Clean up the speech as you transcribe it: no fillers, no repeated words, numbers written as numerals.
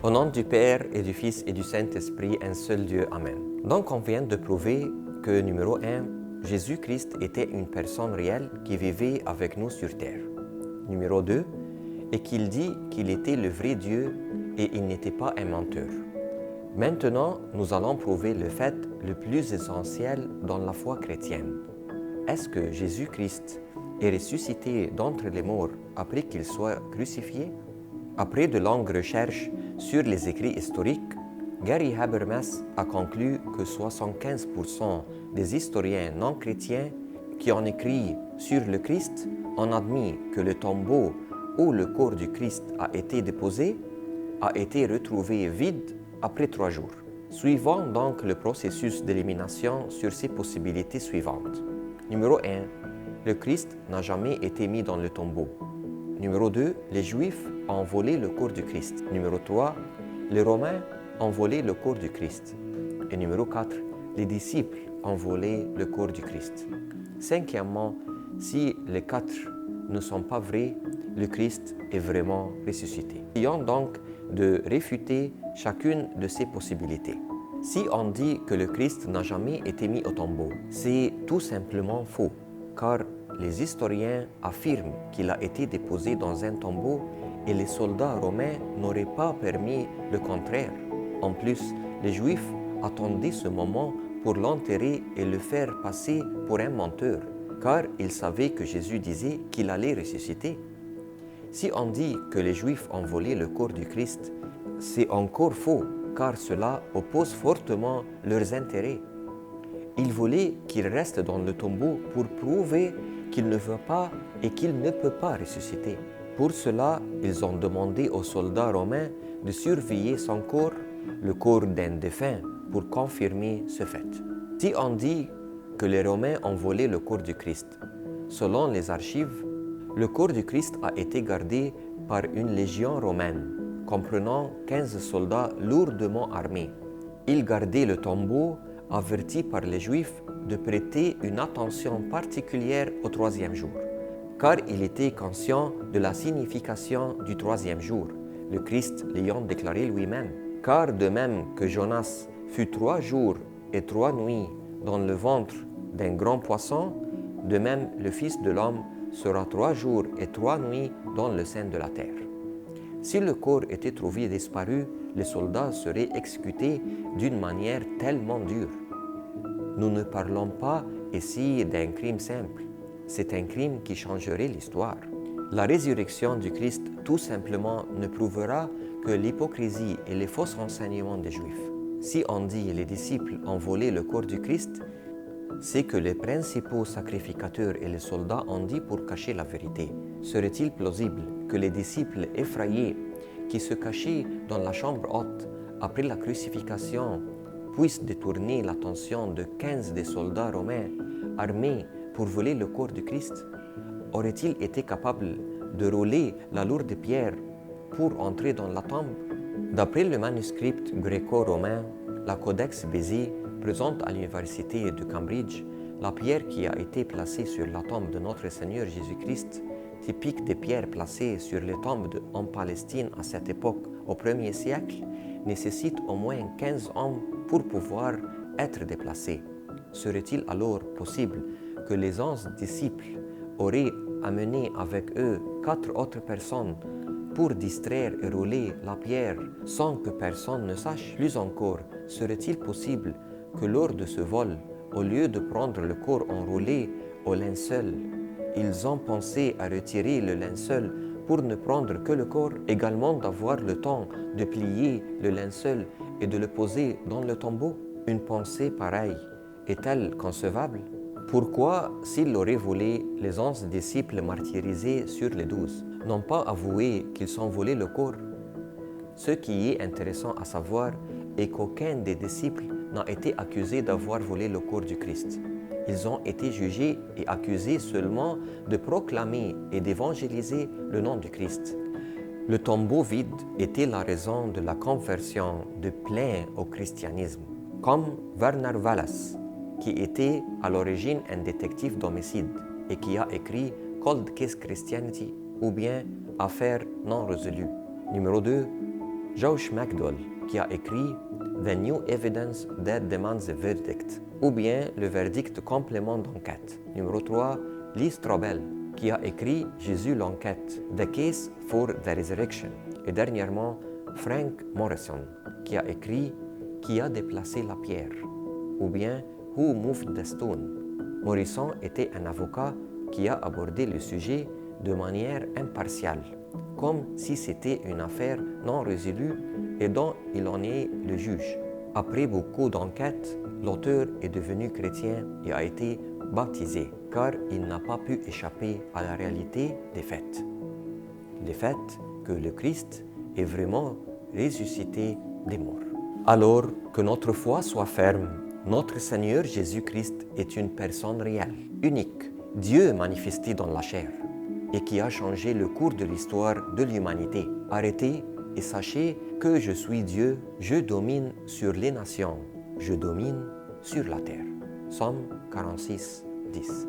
Au nom du Père et du Fils et du Saint-Esprit, un seul Dieu. Amen. Donc on vient de prouver que numéro 1, Jésus-Christ était une personne réelle qui vivait avec nous sur terre. Numéro 2, et qu'il dit qu'il était le vrai Dieu et il n'était pas un menteur. Maintenant, nous allons prouver le fait le plus essentiel dans la foi chrétienne. Est-ce que Jésus-Christ est ressuscité d'entre les morts après qu'il soit crucifié? Après de longues recherches sur les écrits historiques, Gary Habermas a conclu que 75% des historiens non chrétiens qui ont écrit sur le Christ ont admis que le tombeau où le corps du Christ a été déposé a été retrouvé vide après 3 jours. Suivons donc le processus d'élimination sur ces possibilités suivantes. Numéro 1. Le Christ n'a jamais été mis dans le tombeau. Numéro 2. Les Juifs ont volé le corps du Christ. Numéro 3. Les Romains ont volé le corps du Christ. Et numéro 4. Les disciples ont volé le corps du Christ. Cinquièmement, si les 4 ne sont pas vrais, le Christ est vraiment ressuscité. Essayons donc de réfuter chacune de ces possibilités. Si on dit que le Christ n'a jamais été mis au tombeau, c'est tout simplement faux, car les historiens affirment qu'il a été déposé dans un tombeau et les soldats romains n'auraient pas permis le contraire. En plus, les Juifs attendaient ce moment pour l'enterrer et le faire passer pour un menteur, car ils savaient que Jésus disait qu'il allait ressusciter. Si on dit que les Juifs ont volé le corps du Christ, c'est encore faux, car cela oppose fortement leurs intérêts. Ils voulaient qu'il reste dans le tombeau pour prouver qu'il ne veut pas et qu'il ne peut pas ressusciter. Pour cela, ils ont demandé aux soldats romains de surveiller son corps, le corps d'un défunt, pour confirmer ce fait. Si on dit que les Romains ont volé le corps du Christ, selon les archives, le corps du Christ a été gardé par une légion romaine, comprenant 15 soldats lourdement armés. Ils gardaient le tombeau, avertis par les Juifs de prêter une attention particulière au 3e jour, car il était conscient de la signification du 3e jour, le Christ l'ayant déclaré lui-même. Car de même que Jonas fut 3 jours et 3 nuits dans le ventre d'un grand poisson, de même le Fils de l'homme sera 3 jours et 3 nuits dans le sein de la terre. Si le corps était trouvé disparu, les soldats seraient exécutés d'une manière tellement dure. Nous ne parlons pas ici d'un crime simple, c'est un crime qui changerait l'histoire. La résurrection du Christ tout simplement ne prouvera que l'hypocrisie et les faux enseignements des Juifs. Si on dit les disciples ont volé le corps du Christ, c'est que les principaux sacrificateurs et les soldats ont dit pour cacher la vérité. Serait-il plausible que les disciples effrayés qui se cachaient dans la chambre haute après la crucifixion puissent détourner l'attention de 15 des soldats romains armés pour voler le corps du Christ? Auraient-ils été capables de rouler la lourde pierre pour entrer dans la tombe? D'après le manuscrit gréco-romain, la Codex Bezae présente à l'université de Cambridge la pierre qui a été placée sur la tombe de notre Seigneur Jésus-Christ, typique des pierres placées sur les tombes en Palestine à cette époque au 1er siècle, nécessite au moins 15 hommes pour pouvoir être déplacés. Serait-il alors possible que les 11 disciples auraient amené avec eux 4 autres personnes pour distraire et rouler la pierre sans que personne ne sache? Plus encore, serait-il possible que lors de ce vol, au lieu de prendre le corps enroulé au linceul, ils ont pensé à retirer le linceul pour ne prendre que le corps, également d'avoir le temps de plier le linceul et de le poser dans le tombeau? Une pensée pareille est-elle concevable? Pourquoi, s'ils l'auraient volé, les 11 disciples martyrisés sur les 12 n'ont pas avoué qu'ils ont volé le corps? Ce qui est intéressant à savoir est qu'aucun des disciples n'a été accusé d'avoir volé le corps du Christ. Ils ont été jugés et accusés seulement de proclamer et d'évangéliser le nom du Christ. Le tombeau vide était la raison de la conversion de plein au christianisme, comme Werner Wallace, qui était à l'origine un détective d'homicide et qui a écrit Cold Case Christianity ou bien Affaires non résolues. Numéro 2. Josh McDowell, qui a écrit The New Evidence That Demands a Verdict, ou bien Le verdict complément d'enquête. Numéro 3, Lee Strobel, qui a écrit Jésus l'enquête, The Case for the Resurrection. Et dernièrement, Frank Morrison, qui a écrit Qui a déplacé la pierre, ou bien Who Moved the Stone. Morrison était un avocat qui a abordé le sujet de manière impartiale, comme si c'était une affaire non résolue et dont il en est le juge. Après beaucoup d'enquêtes, l'auteur est devenu chrétien et a été baptisé, car il n'a pas pu échapper à la réalité des faits. Les faits que le Christ est vraiment ressuscité des morts. Alors que notre foi soit ferme, notre Seigneur Jésus-Christ est une personne réelle, unique, Dieu manifesté dans la chair, et qui a changé le cours de l'histoire de l'humanité. Arrêtez et sachez que je suis Dieu, je domine sur les nations, je domine sur la terre. Psaume 46, 10.